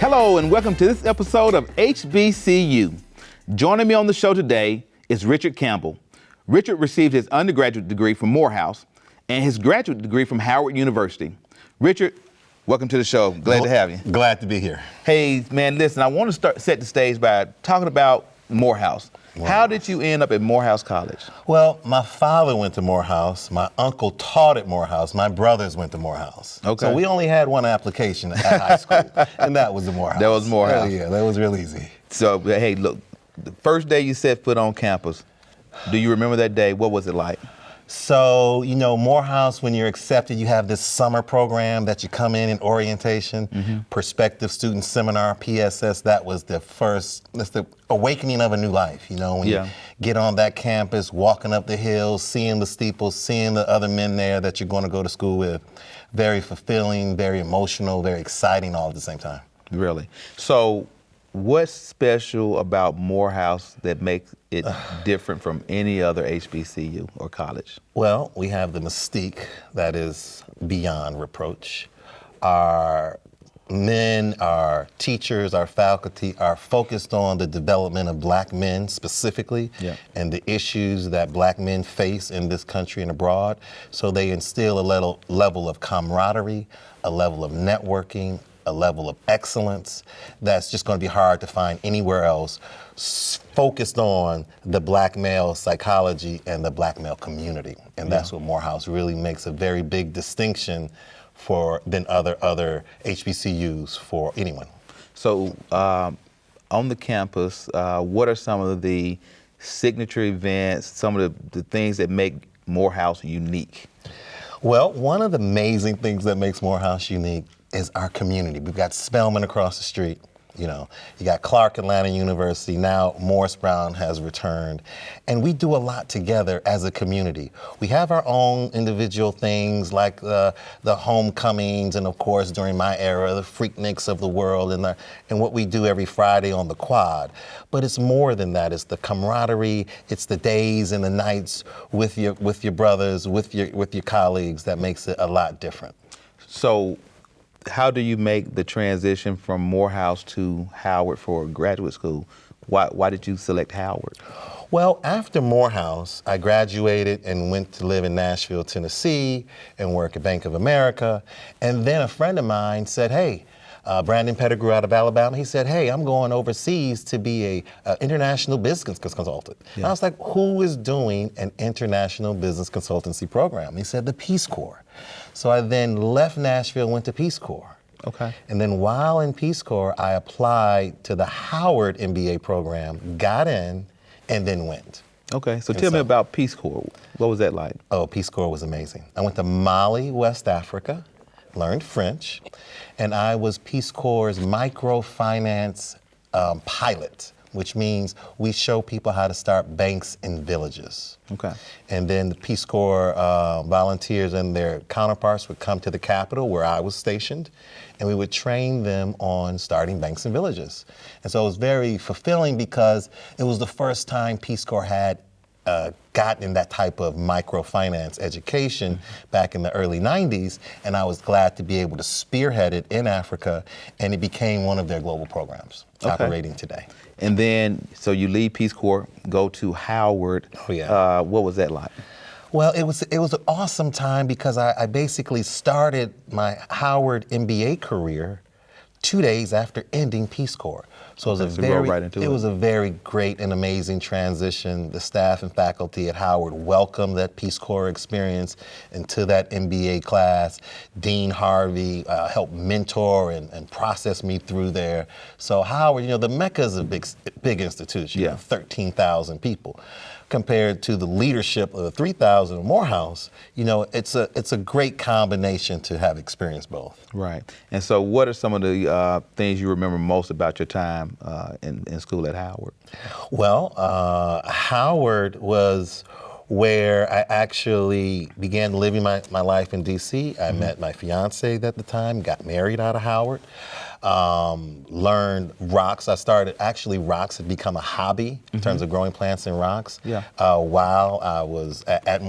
Hello and welcome to this episode of HBCU. Joining me on the show today is Richard Campbell. Richard received his undergraduate degree from Morehouse and his graduate degree from Howard University. Richard, welcome to the show. Glad to have you. Glad to be here. Hey, man, listen, I want to set the stage by talking about Morehouse. How did you end up at Morehouse College? Well, my father went to Morehouse. My uncle taught at Morehouse. My brothers went to Morehouse. Okay. So we only had one application at high school, and that was the Morehouse. That was Morehouse. Yeah, that was real easy. So, hey, look, the first day you set foot on campus, do you remember that day? What was it like? So, you know, Morehouse, when you're accepted, you have this summer program that you come in orientation, Prospective Student Seminar, PSS. That's the awakening of a new life, you know, when you get on that campus, walking up the hills, seeing the steeples, seeing the other men there that you're going to go to school with. Very fulfilling, very emotional, very exciting all at the same time. Really? So, what's special about Morehouse that makes it different from any other HBCU or college? Well, we have the mystique that is beyond reproach. Our men, our teachers, our faculty are focused on the development of black men specifically and the issues that black men face in this country and abroad. So they instill a level of camaraderie, a level of networking, a level of excellence that's just going to be hard to find anywhere else, focused on the black male psychology and the black male community. And that's what Morehouse really makes a very big distinction than other HBCUs for anyone. So on the campus, what are some of the signature events, some of the things that make Morehouse unique? Well, one of the amazing things that makes Morehouse unique is our community. We've got Spelman across the street, you know. You got Clark Atlanta University, now Morris Brown has returned. And we do a lot together as a community. We have our own individual things like the homecomings and of course during my era, the Freakniks of the world and what we do every Friday on the quad. But it's more than that. It's the camaraderie, it's the days and the nights with your brothers, with your colleagues that makes it a lot different. So, how do you make the transition from Morehouse to Howard for graduate school? Why did you select Howard? Well, after Morehouse, I graduated and went to live in Nashville, Tennessee, and work at Bank of America. And then a friend of mine said, hey, Brandon Pettigrew out of Alabama, he said, hey, I'm going overseas to be a international business consultant. And I was like, who is doing an international business consultancy program? He said, the Peace Corps. So I then left Nashville, went to Peace Corps. Okay. And then while in Peace Corps, I applied to the Howard MBA program, got in, and then went. Okay, so tell me about Peace Corps. What was that like? Oh, Peace Corps was amazing. I went to Mali, West Africa, learned French, and I was Peace Corps' microfinance pilot, which means we show people how to start banks in villages. Okay. And then the Peace Corps volunteers and their counterparts would come to the Capitol where I was stationed, and we would train them on starting banks in villages. And so it was very fulfilling because it was the first time Peace Corps had gotten that type of microfinance education back in the early 90s, and I was glad to be able to spearhead it in Africa, and it became one of their global programs operating today. And then, so you leave Peace Corps, go to Howard. Oh, yeah. What was that like? Well, it was an awesome time because I basically started my Howard MBA career 2 days after ending Peace Corps. So it was a very great and amazing transition. The staff and faculty at Howard welcomed that Peace Corps experience into that MBA class. Dean Harvey helped mentor and process me through there. So Howard, you know, the Mecca is a big institution, 13,000 people. Compared to the leadership of the 3,000 of Morehouse, you know, it's a great combination to have experienced both. Right. And so what are some of the things you remember most about your time in school at Howard? Well, Howard was where I actually began living my life in D.C. I met my fiance at the time, got married out of Howard. Learned rocks. Rocks had become a hobby in terms of growing plants and rocks while I was at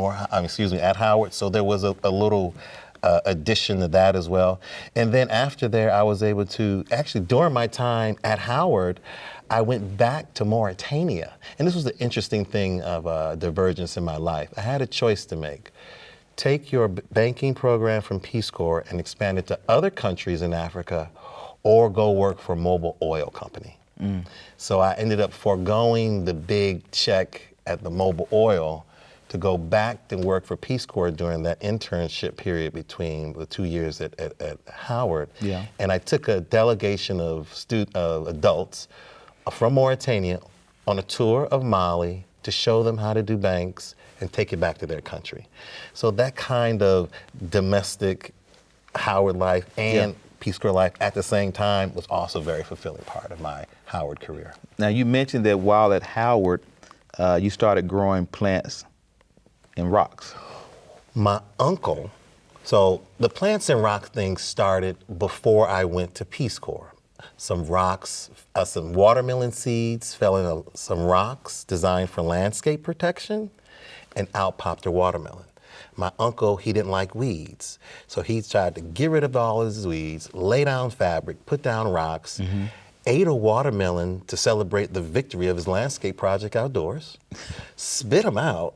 Howard. So there was a little addition to that as well. And then after there, I was able to, actually during my time at Howard, I went back to Mauritania. And this was the interesting thing of divergence in my life. I had a choice to make. Take your banking program from Peace Corps and expand it to other countries in Africa, or go work for a Mobil oil company. So I ended up foregoing the big check at the Mobil oil to go back and work for Peace Corps during that internship period between the 2 years at Howard. Yeah. And I took a delegation of adults from Mauritania on a tour of Mali to show them how to do banks and take it back to their country. So that kind of domestic Howard life and Peace Corps life at the same time was also a very fulfilling part of my Howard career. Now, you mentioned that while at Howard, you started growing plants and rocks. My uncle, so the plants and rock thing started before I went to Peace Corps. Some rocks, some watermelon seeds fell in some rocks designed for landscape protection, and out popped a watermelon. My uncle, he didn't like weeds, so he tried to get rid of all his weeds, lay down fabric, put down rocks, ate a watermelon to celebrate the victory of his landscape project outdoors, spit them out,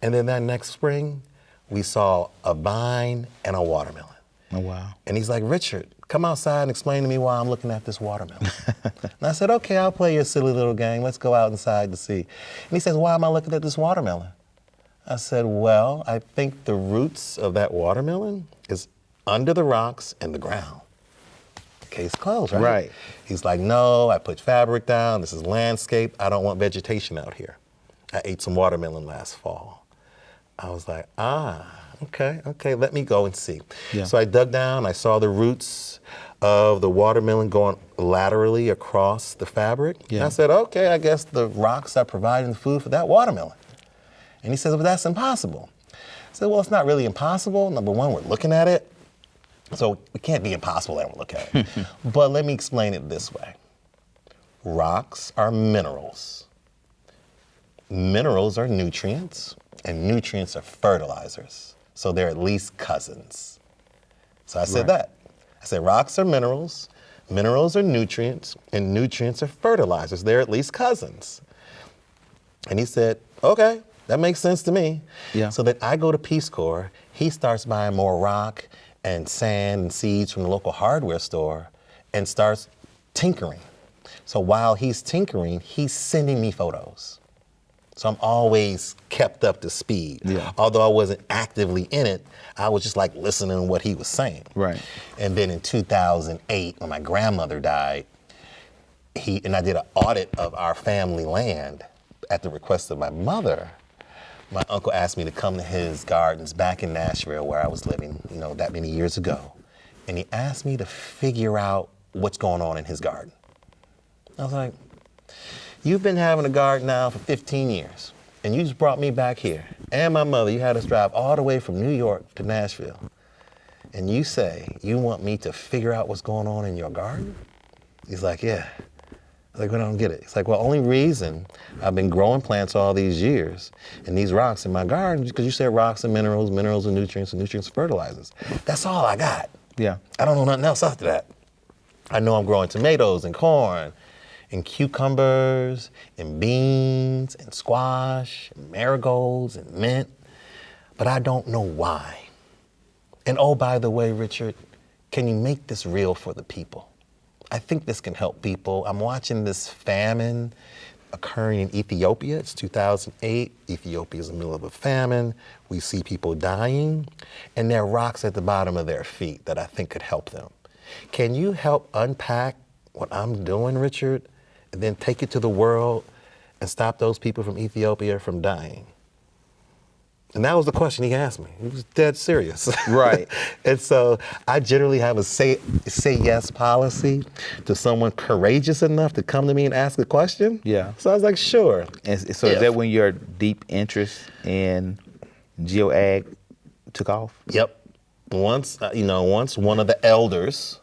and then that next spring, we saw a vine and a watermelon. Oh, wow. And he's like, Richard, come outside and explain to me why I'm looking at this watermelon. And I said, okay, I'll play your silly little game. Let's go out inside to see. And he says, why am I looking at this watermelon? I said, well, I think the roots of that watermelon is under the rocks and the ground. Case closed, right? Right. He's like, no, I put fabric down. This is landscape. I don't want vegetation out here. I ate some watermelon last fall. I was like, okay, let me go and see. Yeah. So I dug down, I saw the roots of the watermelon going laterally across the fabric. Yeah. And I said, okay, I guess the rocks are providing the food for that watermelon. And he says, well, that's impossible. I said, well, it's not really impossible. Number one, we're looking at it. So it can't be impossible that we look at it. But let me explain it this way. Rocks are minerals. Minerals are nutrients, and nutrients are fertilizers. So they're at least cousins. So I said that. I said rocks are minerals, minerals are nutrients, and nutrients are fertilizers. They're at least cousins. And he said, okay, that makes sense to me. Yeah. So then I go to Peace Corps, he starts buying more rock and sand and seeds from the local hardware store and starts tinkering. So while he's tinkering, he's sending me photos. So I'm always kept up to speed. Yeah. Although I wasn't actively in it, I was just like listening to what he was saying. Right. And then in 2008, when my grandmother died, and I did an audit of our family land at the request of my mother. My uncle asked me to come to his gardens back in Nashville where I was living, that many years ago. And he asked me to figure out what's going on in his garden. I was like, you've been having a garden now for 15 years, and you just brought me back here. And my mother, you had us drive all the way from New York to Nashville. And you say you want me to figure out what's going on in your garden? He's like, yeah. I was like, well, I don't get it. It's like, well, only reason I've been growing plants all these years and these rocks in my garden is because you said rocks and minerals are nutrients, and nutrients are fertilizers. That's all I got. Yeah. I don't know nothing else after that. I know I'm growing tomatoes and corn and cucumbers and beans and squash and marigolds and mint, but I don't know why. And oh, by the way, Richard, can you make this real for the people? I think this can help people. I'm watching this famine occurring in Ethiopia. It's 2008. Ethiopia is in the middle of a famine. We see people dying, and there are rocks at the bottom of their feet that I think could help them. Can you help unpack what I'm doing, Richard, and then take it to the world and stop those people from Ethiopia from dying? And that was the question he asked me. He was dead serious. Right. And so I generally have a say yes policy to someone courageous enough to come to me and ask a question. Yeah. So I was like, sure. And so is that when your deep interest in GeoAg took off? Yep. Once one of the elders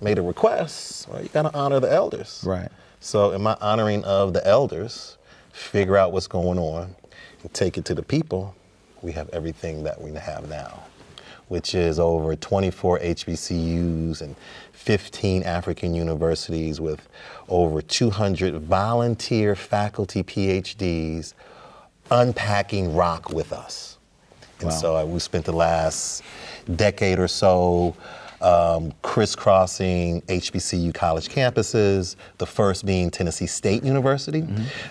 made a request, well, you gotta honor the elders. Right. So in my honoring of the elders, figure out what's going on, and take it to the people, we have everything that we have now. which is over 24 HBCUs and 15 African universities with over 200 volunteer faculty PhDs unpacking rock with us. And Wow. so we spent the last decade or so crisscrossing HBCU college campuses, the first being Tennessee State University.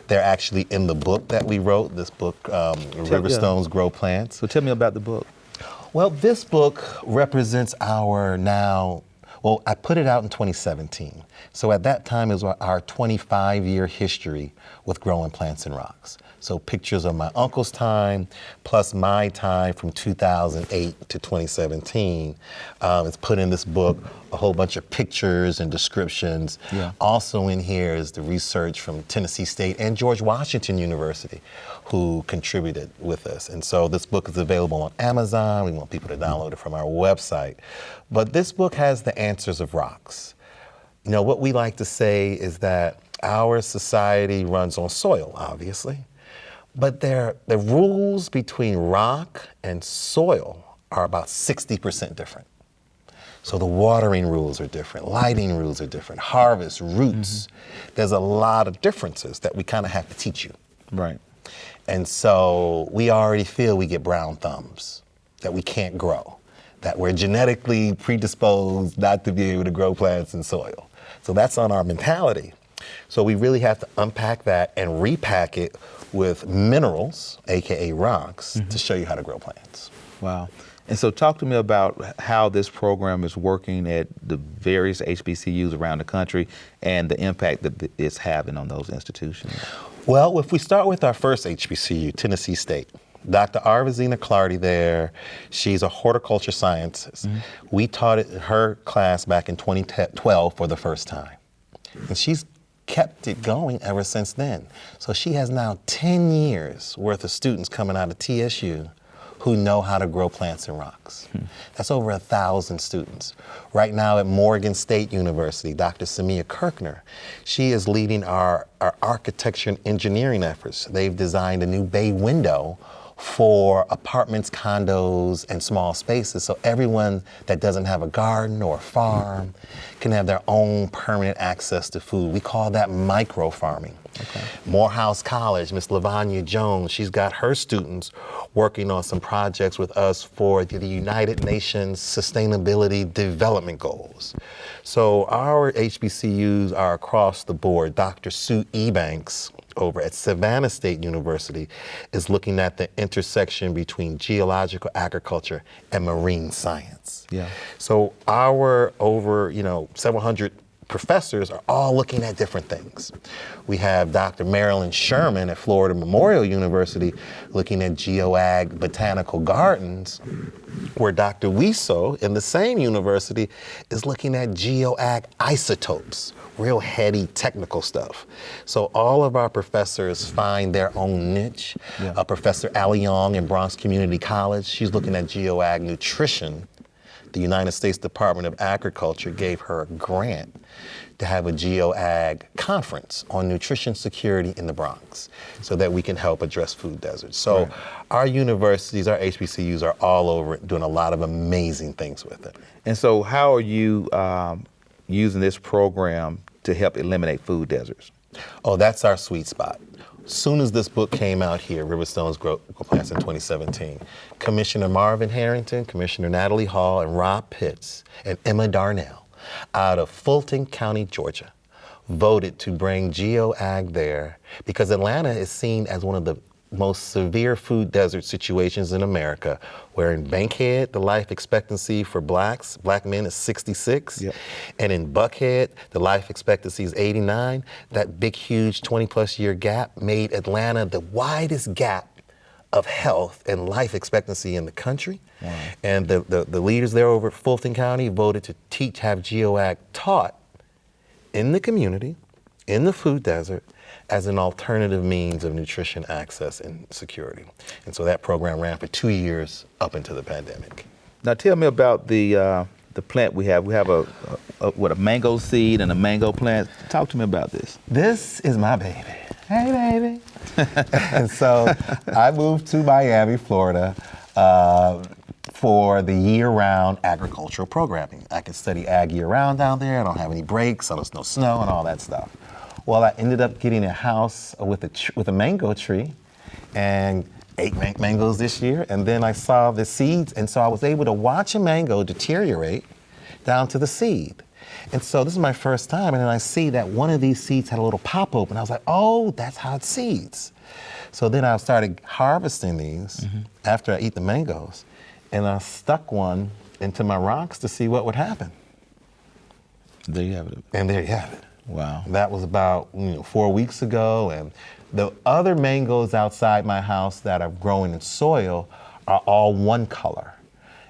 They're actually in the book that we wrote, this book, Riverstones Grow Plants. So tell me about the book. Well, this book represents our now, well, I put it out in 2017. So at that time is our 25-year history with growing plants and rocks. So pictures of my uncle's time plus my time from 2008 to 2017. It's put in this book, a whole bunch of pictures and descriptions. Yeah. Also in here is the research from Tennessee State and George Washington University who contributed with us. And so this book is available on Amazon. We want people to download it from our website. But this book has the answers of rocks. You know, what we like to say is that our society runs on soil, obviously. But the rules between rock and soil are about 60% different. So the watering rules are different, lighting rules are different, harvest, roots. There's a lot of differences that we kind of have to teach you. Right. And so we already feel we get brown thumbs, that we can't grow, that we're genetically predisposed not to be able to grow plants in soil. So that's on our mentality. So we really have to unpack that and repack it with minerals, AKA rocks, to show you how to grow plants. Wow. And so talk to me about how this program is working at the various HBCUs around the country and the impact that it's having on those institutions. Well, if we start with our first HBCU, Tennessee State, Dr. Arvazina Clardy there, she's a horticulture scientist. We taught her class back in 2012 for the first time. And she's kept it going ever since then. So she has now 10 years worth of students coming out of TSU who know how to grow plants and rocks. That's over 1,000 students. Right now at Morgan State University, Dr. Samia Kirkner, she is leading our architecture and engineering efforts. They've designed a new bay window for apartments, condos, and small spaces, so everyone that doesn't have a garden or a farm can have their own permanent access to food. We call that micro farming. Okay. Morehouse College, Miss Lavanya Jones, she's got her students working on some projects with us for the United Nations Sustainability Development Goals. So our HBCUs are across the board. Dr. Sue Ebanks over at Savannah State University is looking at the intersection between geological agriculture and marine science. Yeah. So our over, several hundred professors are all looking at different things. We have Dr. Marilyn Sherman at Florida Memorial University looking at GeoAg botanical gardens, where Dr. Wiso in the same university is looking at GeoAg isotopes, real heady technical stuff. So all of our professors find their own niche. Yeah. Professor Ali Young in Bronx Community College, she's looking at GeoAg nutrition. The United States Department of Agriculture gave her a grant to have a GeoAg conference on nutrition security in the Bronx so that we can help address food deserts. So our universities, our HBCUs are all over it, doing a lot of amazing things with it. And so how are you using this program to help eliminate food deserts? Oh, that's our sweet spot. Soon as this book came out here, Riverstones Grow Plants in 2017, Commissioner Marvin Harrington, Commissioner Natalie Hall, and Rob Pitts, and Emma Darnell out of Fulton County, Georgia, voted to bring GeoAg there because Atlanta is seen as one of the most severe food desert situations in America, where in Bankhead, the life expectancy for black men is 66. Yep. And in Buckhead, the life expectancy is 89. That big, huge 20-plus year gap made Atlanta the widest gap of health and life expectancy in the country. Wow. And the leaders there over at Fulton County voted to have GeoAg taught in the community, in the food desert, as an alternative means of nutrition access and security. And so that program ran for 2 years up into the pandemic. Now tell me about the plant we have. We have a mango seed and a mango plant. Talk to me about this. This is my baby. Hey, baby. And so I moved to Miami, Florida, for the year-round agricultural programming. I could study ag year-round down there. I don't have any breaks, so there's no snow and all that stuff. Well, I ended up getting a house with a mango tree and 8 mangoes this year, and then I saw the seeds, and so I was able to watch a mango deteriorate down to the seed. And so this is my first time, and then I see that one of these seeds had a little pop open. I was like, oh, that's how it seeds. So then I started harvesting these after I eat the mangoes, and I stuck one into my rocks to see what would happen. There you have it. And there you have it. Wow. That was about 4 weeks ago, and the other mangoes outside my house that are growing in soil are all one color.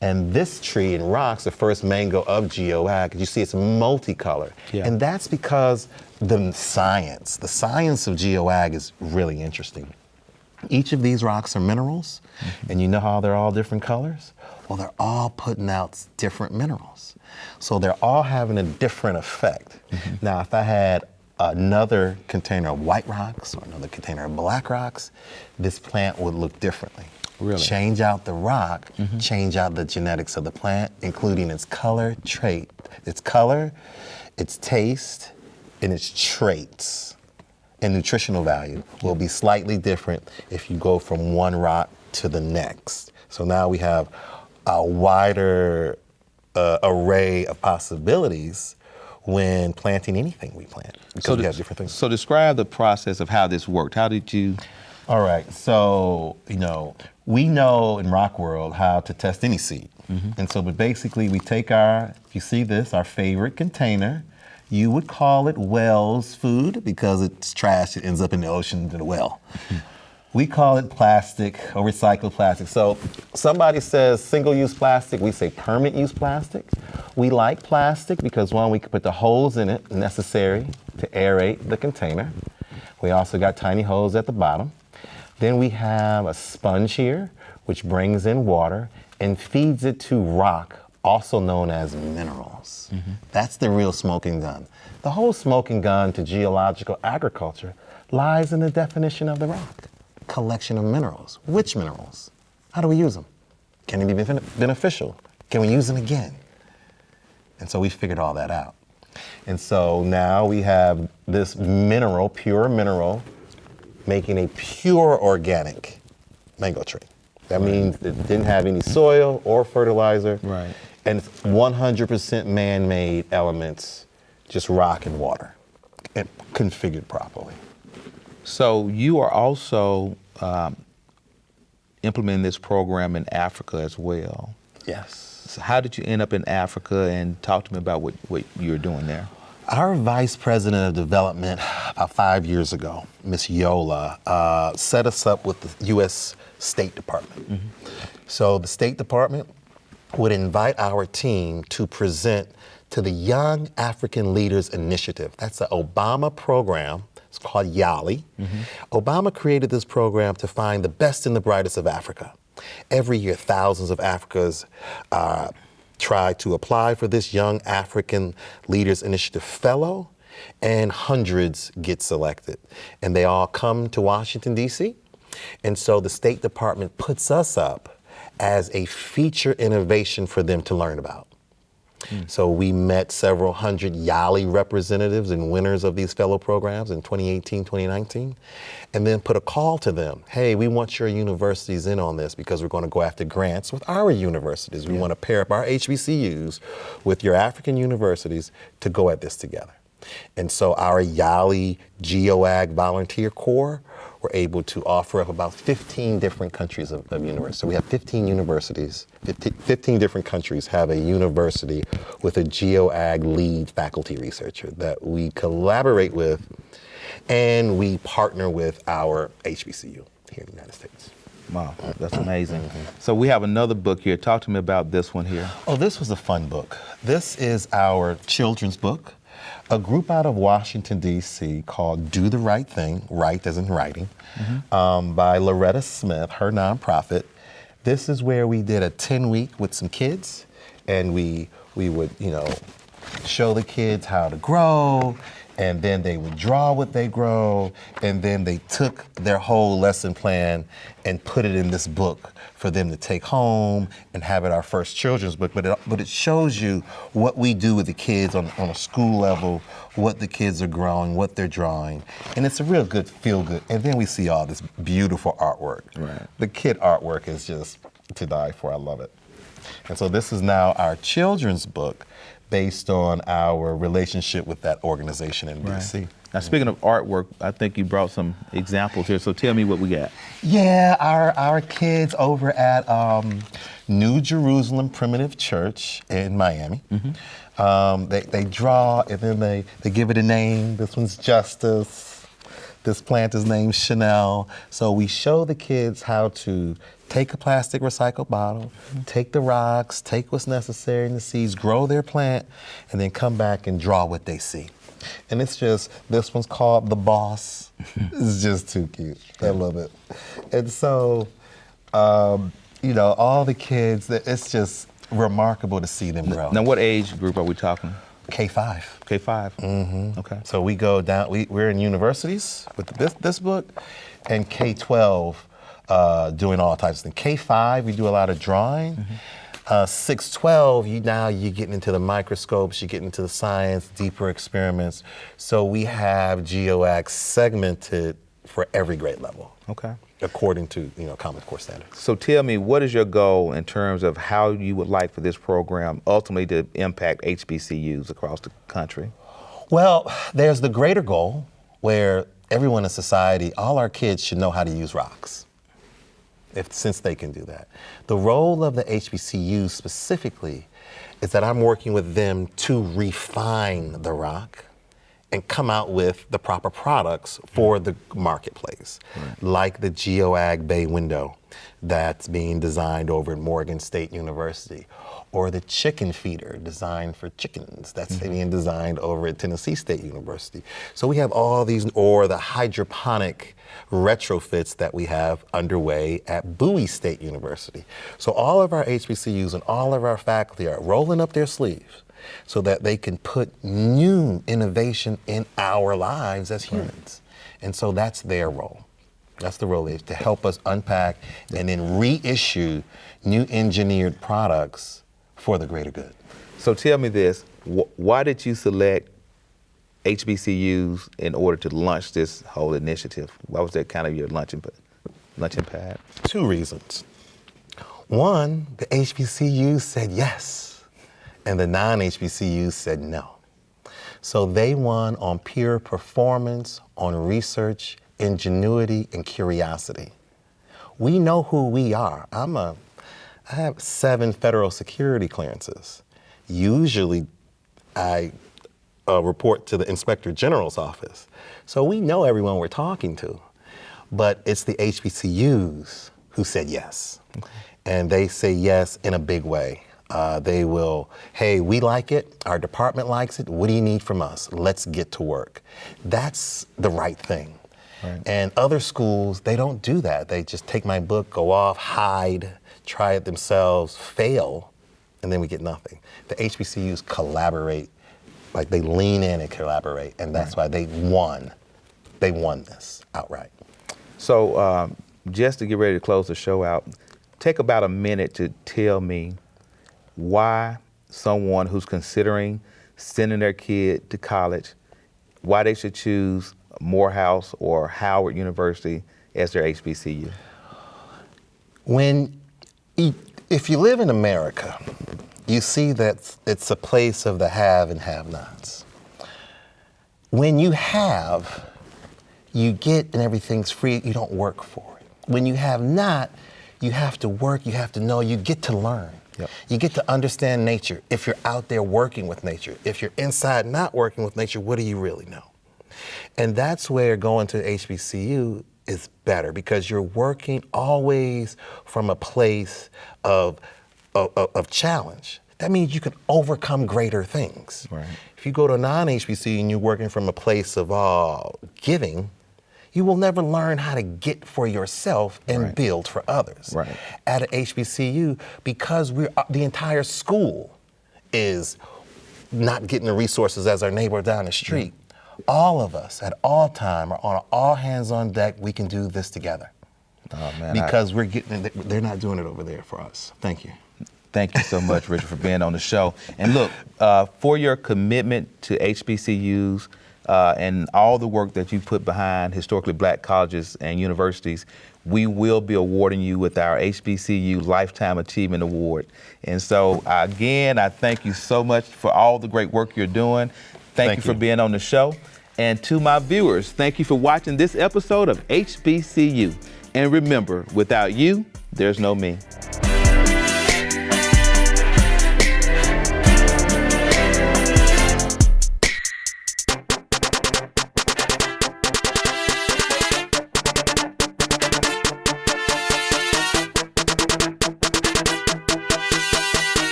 And this tree in rocks, the first mango of GeoAg, you see it's multicolored. Yeah. And that's because the science of GeoAg is really interesting. Each of these rocks are minerals, and you know how they're all different colors? Well, they're all putting out different minerals. So they're all having a different effect. Now, if I had another container of white rocks or another container of black rocks, this plant would look differently. Really? Change out the rock, change out the genetics of the plant, including its color, trait, its color, its taste, and its traits. And nutritional value will be slightly different if you go from one rock to the next. So now we have a wider array of possibilities when planting anything we plant, because we have different things. So describe the process of how this worked. How did you? All right, so, we know in rock world how to test any seed. And so, but basically we take if you see this, our favorite container, you would call it whale's food because it's trash, it ends up in the ocean in a well. We call it plastic or recycled plastic. So somebody says single-use plastic, we say permanent-use plastic. We like plastic because, one, we can put the holes in it necessary to aerate the container. We also got tiny holes at the bottom. Then we have a sponge here, which brings in water and feeds it to rock, also known as minerals. That's the real smoking gun. The whole smoking gun to geological agriculture lies in the definition of the rock. Collection of minerals. Which minerals? How do we use them? Can they be beneficial? Can we use them again? And so we figured all that out. And so now we have this mineral, pure mineral, making a pure organic mango tree. That means it didn't have any soil or fertilizer. Right. And it's 100% man-made elements, just rock and water, and configured properly. So you are also implementing this program in Africa as well. Yes. So how did you end up in Africa, and talk to me about what you're doing there? Our vice president of development about 5 years ago, Miss Yola, set us up with the U.S. State Department. So the State Department would invite our team to present to the Young African Leaders Initiative. That's the Obama program. It's called YALI. Obama created this program to find the best and the brightest of Africa. Every year, thousands of Africans try to apply for this Young African Leaders Initiative Fellow, and hundreds get selected. And they all come to Washington, D.C. And so the State Department puts us up as a feature innovation for them to learn about. So we met several hundred YALI representatives and winners of these fellow programs in 2018, 2019, and then put a call to them. Hey, we want your universities in on this because we're going to go after grants with our universities. We want to pair up our HBCUs with your African universities to go at this together. And so our YALI GeoAg volunteer corps were able to offer up about 15 different countries of universities. So we have 15 universities, 15 different countries have a university with a GeoAg lead faculty researcher that we collaborate with, and we partner with our HBCU here in the United States. Wow, that's amazing. So we have another book here. Talk to me about this one here. Oh, this was a fun book. This is our children's book. A group out of Washington, D.C. called Do the Right Thing, right as in writing, by Loretta Smith, her nonprofit. This is where we did a 10-week with some kids, and we would, show the kids how to grow and then they would draw what they grow, and then they took their whole lesson plan and put it in this book for them to take home and have it our first children's book. But it shows you what we do with the kids on a school level, what the kids are growing, what they're drawing, and it's a real good feel good. And then we see all this beautiful artwork. Right. The kid artwork is just to die for. I love it. And so this is now our children's book based on our relationship with that organization in DC. Now, speaking of artwork, I think you brought some examples here, so tell me what we got. Yeah, our kids over at New Jerusalem Primitive Church in Miami, they draw and then they give it a name. This one's Justice. This plant is named Chanel. So we show the kids how to take a plastic recycled bottle, take the rocks, take what's necessary in the seeds, grow their plant, and then come back and draw what they see. And it's just, this one's called The Boss. It's just too cute. I love it. And so, you know, all the kids, it's just remarkable to see them grow. Now, what age group are we talking? K-5. K-5? Mm-hmm. Okay. So we go down, we're in universities with this book, and K-12 doing all types of things. K-5, we do a lot of drawing. 6-12, you're getting into the microscopes, you're getting into the science, deeper experiments. So we have GeoAg segmented for every grade level. Okay. According to, Common Core standards. So tell me, what is your goal in terms of how you would like for this program ultimately to impact HBCUs across the country? Well, there's the greater goal where everyone in society, all our kids should know how to use rocks, since they can do that. The role of the HBCU specifically is that I'm working with them to refine the rock and come out with the proper products for the marketplace, like the GeoAg bay window that's being designed over at Morgan State University, or the chicken feeder designed for chickens that's being designed over at Tennessee State University. So we have all these, or the hydroponic retrofits that we have underway at Bowie State University. So all of our HBCUs and all of our faculty are rolling up their sleeves so that they can put new innovation in our lives as humans. And so that's their role. That's the role, is to help us unpack and then reissue new engineered products for the greater good. So tell me this, why did you select HBCUs in order to launch this whole initiative? Why was that kind of your launching pad? 2 reasons. One, the HBCUs said yes, and the non-HBCUs said no. So they won on pure performance, on research, ingenuity, and curiosity. We know who we are. I have 7 federal security clearances. Usually, I report to the Inspector General's office. So we know everyone we're talking to, but it's the HBCUs who said yes. Okay. And they say yes in a big way. They will, hey, we like it, our department likes it, what do you need from us? Let's get to work. That's the right thing. Right. And other schools, they don't do that. They just take my book, go off, hide, try it themselves, fail, and then we get nothing. The HBCUs collaborate, like they lean in and collaborate, and that's why they won. They won this outright. So just to get ready to close the show out, take about a minute to tell me why someone who's considering sending their kid to college, why they should choose Morehouse or Howard University as their HBCU. If you live in America, you see that it's a place of the have and have-nots. When you have, you get and everything's free, you don't work for it. When you have not, you have to work, you have to know, you get to learn. Yep. You get to understand nature. If you're out there working with nature, if you're inside not working with nature, what do you really know? And that's where going to HBCU is better, because you're working always from a place of challenge. That means you can overcome greater things. Right. If you go to a non-HBCU and you're working from a place of giving, you will never learn how to get for yourself and build for others. Right. At an HBCU, because the entire school is not getting the resources as our neighbor down the street, all of us at all time are on all hands on deck. We can do this together. Oh, man, because they're not doing it over there for us. Thank you. Thank you so much, Richard, for being on the show. And look, for your commitment to HBCUs and all the work that you put behind historically black colleges and universities, we will be awarding you with our HBCU Lifetime Achievement Award. And so, again, I thank you so much for all the great work you're doing. Thank you for being on the show. And to my viewers, thank you for watching this episode of HBCU. And remember, without you, there's no me.